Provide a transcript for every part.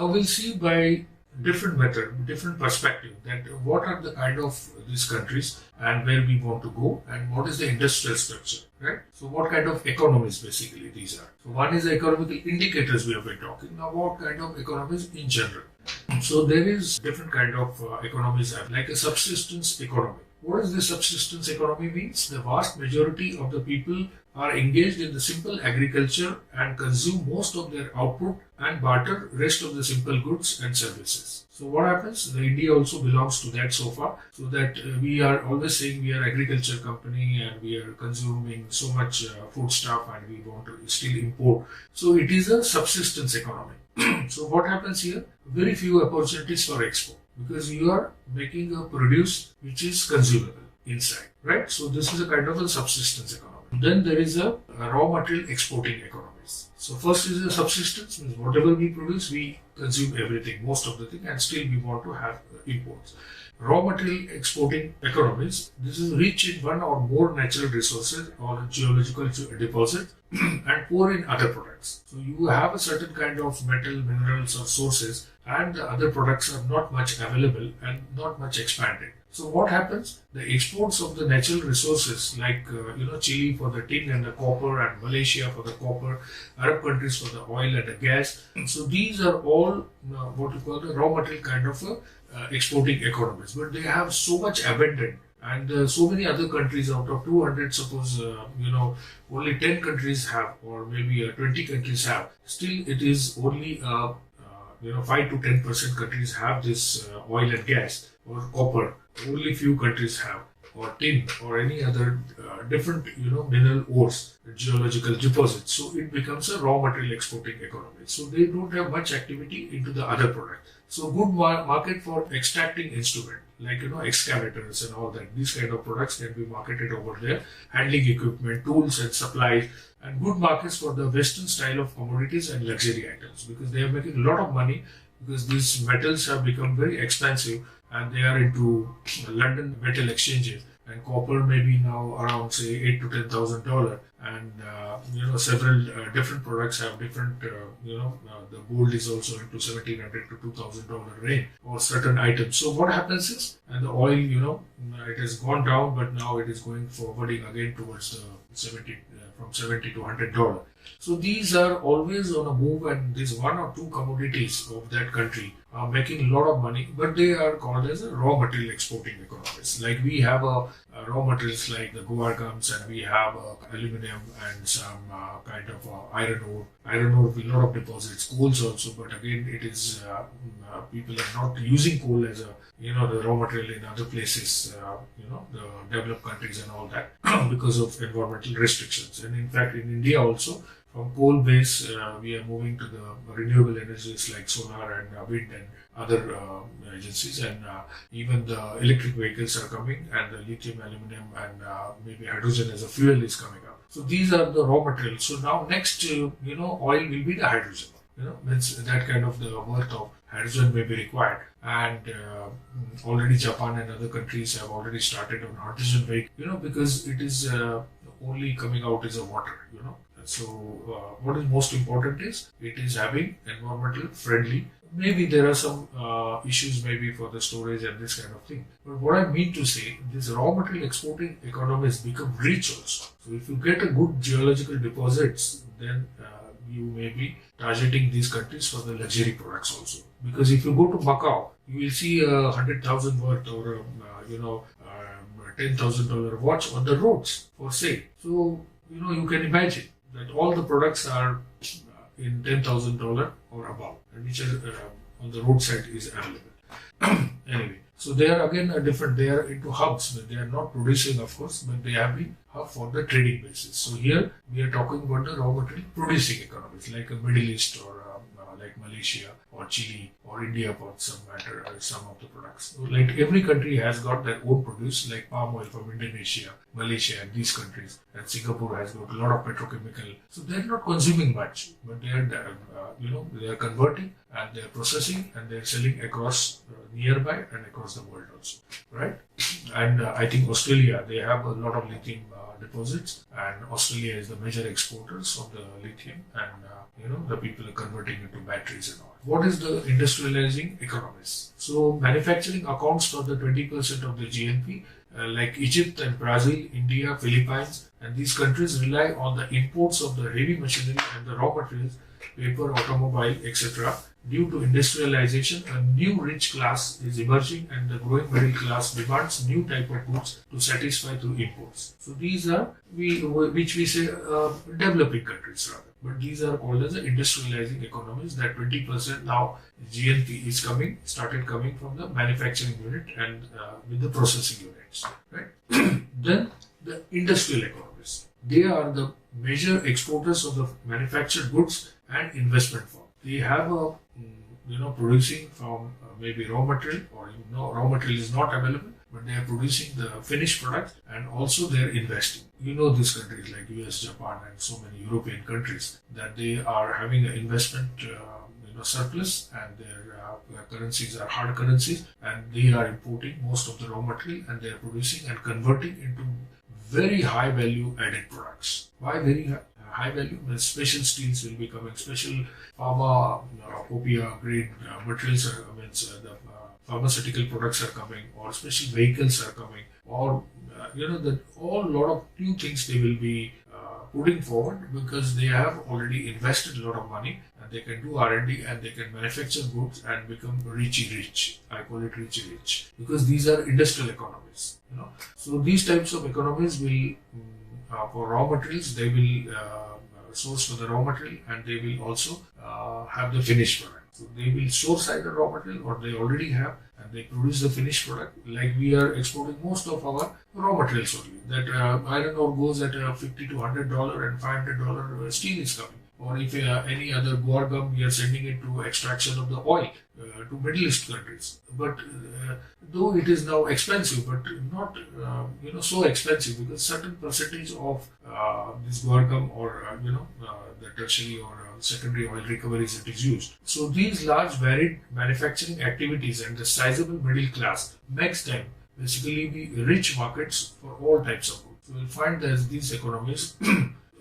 Now we'll see by different method, different perspective, that what are the kind of these countries and where we want to go and what is the industrial structure, right? So what kind of economies basically these are. So one is the economical indicators we have been talking. Now what kind of economies in general? So there is different kind of economies like a subsistence economy. What does the subsistence economy means? The vast majority of the people are engaged in the simple agriculture and consume most of their output and barter rest of the simple goods and services. So what happens? The India also belongs to that so far. So that we are always saying we are agriculture company and we are consuming so much food stuff and we want to still import. So it is a subsistence economy. So what happens here? Very few opportunities for export because you are making a produce which is consumable inside, right? So this is a kind of a subsistence economy. Then there is a raw material exporting economies. So first is a subsistence, means whatever we produce, we consume everything, most of the thing, and still we want to have imports. Raw material exporting economies, this is rich in one or more natural resources or geological deposits and poor in other products. So you have a certain kind of metal, minerals or sources and the other products are not much available and not much expanded. So what happens? The exports of the natural resources like Chile for the tin and the copper and Malaysia for the copper, Arab countries for the oil and the gas. So these are all what you call the raw material kind of exporting economies. But they have so much abundant and so many other countries out of 200, suppose only 10 countries have or maybe 20 countries have. Still it is only 5 to 10% countries have this oil and gas or copper. Only few countries have, or tin, or any other different, mineral ores, geological deposits. So it becomes a raw material exporting economy. So they don't have much activity into the other product. So good market for extracting instrument, like excavators and all that. These kind of products can be marketed over there. Handling equipment, tools and supplies, and good markets for the Western style of commodities and luxury items because they are making a lot of money because these metals have become very expensive. And they are into London metal exchanges, and copper may be now around say $8,000 to $10,000, and several different products have different. The gold is also into $1,700 to $2,000 range or certain items. So what happens is, and the oil, it has gone down, but now it is going forwarding again towards the from $70 to $100. So these are always on a move, and these one or two commodities of that country are making a lot of money, but they are called as a raw material exporting economies. Like we have raw materials like the guar gums, and we have aluminum and some kind of iron ore. Iron ore with a lot of deposits, coals also, but again it is people are not using coal as the raw material in other places, the developed countries and all that because of environmental restrictions. And in fact, in India also, from coal base, we are moving to the renewable energies like solar and wind and other agencies, and even the electric vehicles are coming, and the lithium, aluminum, and maybe hydrogen as a fuel is coming up. So these are the raw materials. So now next, oil will be the hydrogen. Means that kind of the worth of hydrogen may be required, and already Japan and other countries have already started on hydrogen vehicle, because it is only coming out as a water, So what is most important is it is having environmental friendly. Maybe there are some issues maybe for the storage and this kind of thing. But what I mean to say, these raw material exporting economies become rich also. So if you get a good geological deposits, then you may be targeting these countries for the luxury products also. Because if you go to Macau, you will see 100,000 worth or $10,000 watch on the roads for sale. So you can imagine that all the products are in $10,000 or above, and which are on the roadside is available. Anyway, so they are again different. They are into hubs, but they are not producing, of course, but they have been hub for the trading basis. So here we are talking about the raw material producing economies, like a Middle East or like Malaysia or Chile or India for some matter, some of the products. So like every country has got their own produce, like palm oil from Indonesia, Malaysia and these countries. And Singapore has got a lot of petrochemical. So they are not consuming much, but they are, they are converting and they are processing and they are selling across nearby and across the world also, right? And I think Australia, they have a lot of lithium deposits, and Australia is the major exporters of the lithium, and the people are converting into batteries and all. What is the industrializing economies? So manufacturing accounts for the 20% of the GNP, like Egypt and Brazil, India, Philippines, and these countries rely on the imports of the heavy machinery and the raw materials, paper, automobile, etc. Due to industrialization, a new rich class is emerging, and the growing middle class demands new type of goods to satisfy through imports. So these are which we say developing countries rather, but these are called as the industrializing economies. That 20% now GNP is started coming from the manufacturing unit and with the processing units, right? Then the industrial economies. They are the major exporters of the manufactured goods and investment firm. They have a producing from maybe raw material, or raw material is not available, but they are producing the finished product, and also they are investing. These countries like US, Japan, and so many European countries, that they are having an investment surplus, and their currencies are hard currencies, and they are importing most of the raw material, and they are producing and converting into very high value added products. Why very high value? Special steels will be coming, special pharmacopoeia grade materials the pharmaceutical products are coming, or special vehicles are coming, or that all lot of new things they will be putting forward, because they have already invested a lot of money, and they can do R&D, and they can manufacture goods and become rich. I call it rich, because these are industrial economies. So these types of economies will for raw materials, they will source for the raw material, and they will also have the finished product. So they will source either raw material, or they already have, and they produce the finished product. Like we are exporting most of our raw materials only. That iron ore goes at $50 to $100, and $500 steel is coming. Or if any other guar gum, we are sending it to extraction of the oil to Middle East countries. But though it is now expensive, but not so expensive, because certain percentage of this guar gum, or the tertiary or secondary oil recoveries, it is used. So these large varied manufacturing activities and the sizable middle class makes them basically be rich markets for all types of goods. So you'll find that these economies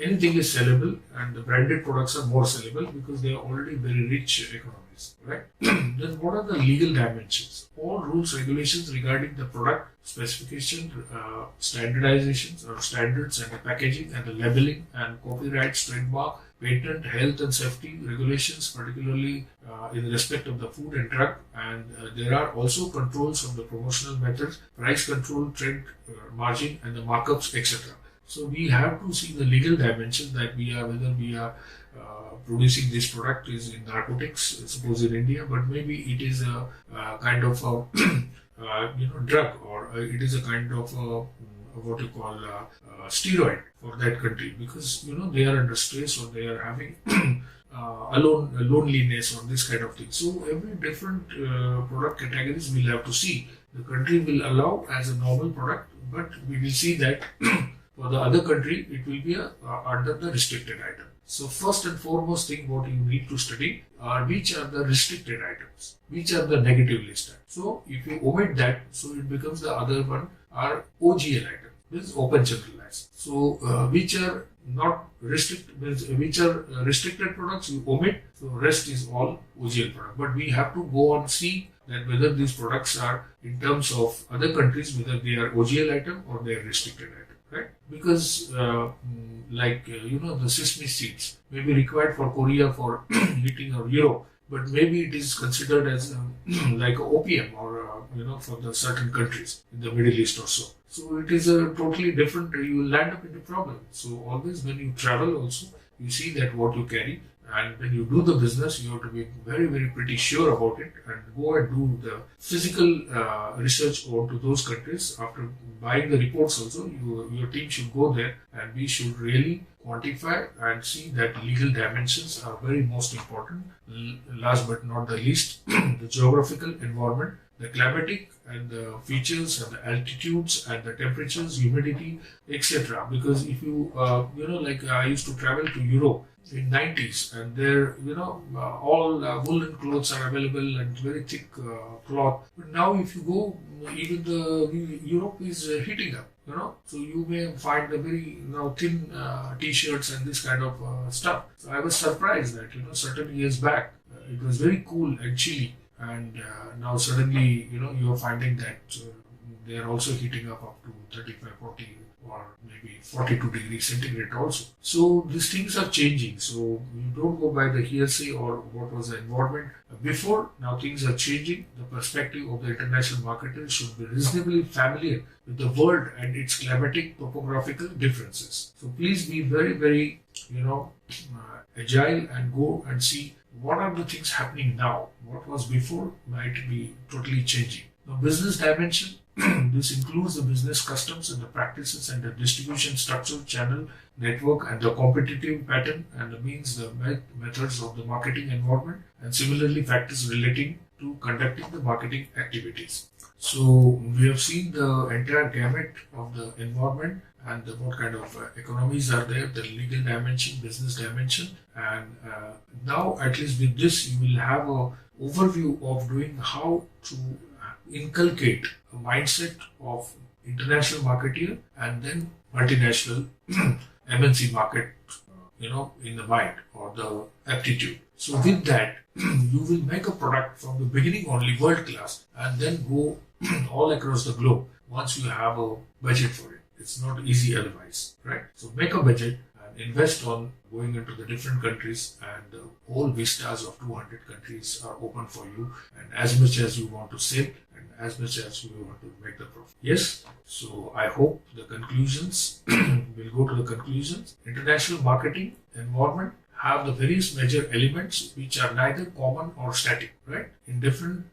anything is sellable, and the branded products are more sellable because they are already very rich economies, right? Then what are the legal dimensions? All rules, regulations regarding the product specification, standardizations or standards, and the packaging and the labeling and copyrights, trademark, patent, health and safety regulations, particularly in respect of the food and drug, and there are also controls on the promotional methods, price control, trade margin, and the markups, etc. So we have to see the legal dimension, that whether we are producing this product is in narcotics, suppose in India, but maybe it is a kind of a drug, or it is a kind of what you call steroid for that country, because they are under stress, or they are having loneliness, or this kind of thing. So every different product categories we'll have to see. The country will allow as a normal product, but we will see that for the other country, it will be under the restricted item. So first and foremost thing what you need to study are which are the restricted items, which are the negative list items. So if you omit that, so it becomes the other one are OGL items, means open generalized. So which are not restricted, means which are restricted products you omit, so rest is all OGL product. But we have to go on see that whether these products are in terms of other countries, whether they are OGL item or they are restricted item. Right? Because the sesame seeds may be required for Korea for eating, or Europe, but maybe it is considered as like opium, or for the certain countries in the Middle East or so. So it is a totally different, you will land up in a problem. So always when you travel also, you see that what you carry, and when you do the business, you have to be very, very pretty sure about it, and go and do the physical research onto those countries. After buying the reports also, your team should go there, and we should really quantify and see that legal dimensions are very most important. Last but not the least, the geographical environment, the climatic and the features and the altitudes and the temperatures, humidity, etc. Because if you, like I used to travel to Europe, in 90s, and there, all woolen clothes are available and very thick cloth. But now, if you go, even the Europe is heating up. So you may find a very thin t-shirts and this kind of stuff. So I was surprised that certain years back it was very cool and chilly, and now suddenly you are finding that they are also heating up to 35, 40 or maybe 42 degrees centigrade also. So these things are changing. So you don't go by the hearsay or what was the environment before. Now things are changing. The perspective of the international marketers should be reasonably familiar with the world and its climatic topographical differences. So please be very, very, agile and go and see what are the things happening now. What was before might be totally changing. The business dimension, this includes the business customs and the practices and the distribution structure, channel, network, and the competitive pattern, and the means, the methods of the marketing environment, and similarly factors relating to conducting the marketing activities. So we have seen the entire gamut of the environment and what kind of economies are there, the legal dimension, business dimension, and now at least with this you will have a overview of doing how to inculcate a mindset of international marketeer and then multinational MNC market, in the mind or the aptitude. So with that, you will make a product from the beginning only world class and then go all across the globe once you have a budget for it. It's not easy otherwise, right? So make a budget and invest on going into the different countries, and the whole vistas of 200 countries are open for you, and as much as you want to sell and as much as you want to make the profit. Yes, so I hope the conclusions, we'll go to the conclusions. International marketing environment have the various major elements which are neither common or static, right? In different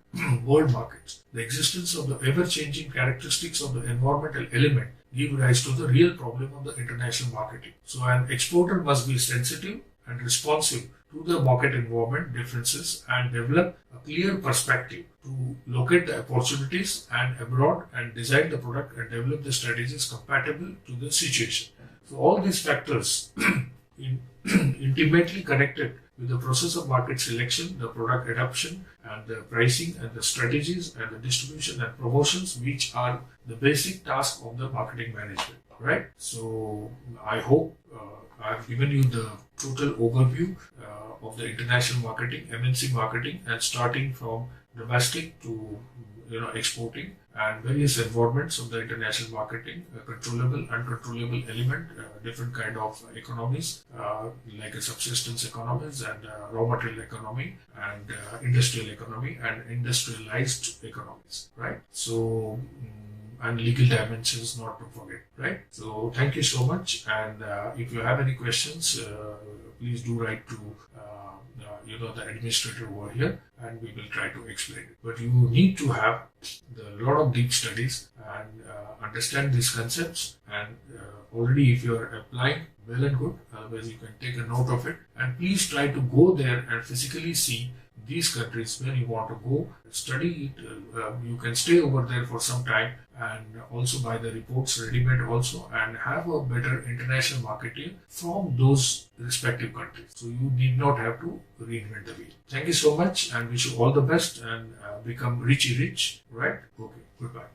world markets, the existence of the ever-changing characteristics of the environmental element give rise to the real problem of the international marketing. So an exporter must be sensitive and responsive to the market environment differences and develop a clear perspective to locate the opportunities and abroad and design the product and develop the strategies compatible to the situation. So all these factors intimately connected with the process of market selection, the product adoption, and the pricing and the strategies and the distribution and promotions, which are the basic task of the marketing management, right? So I hope I've given you the total overview of the international marketing, MNC marketing, and starting from domestic to exporting and various environments of the international marketing, controllable, uncontrollable element, different kind of economies like a subsistence economies and raw material economy and industrial economy and industrialized economies, right? So and legal dimensions not to forget, right? So thank you so much, and if you have any questions, please do write to the administrator over here, and we will try to explain it. But you need to have a lot of deep studies and understand these concepts, and already if you are applying, well and good, otherwise you can take a note of it, and please try to go there and physically see these countries where you want to go, study it. You can stay over there for some time and also buy the reports ready-made also, and have a better international marketing from those respective countries. So you need not have to reinvent the wheel. Thank you so much, and wish you all the best and become richy rich, right? Okay, goodbye.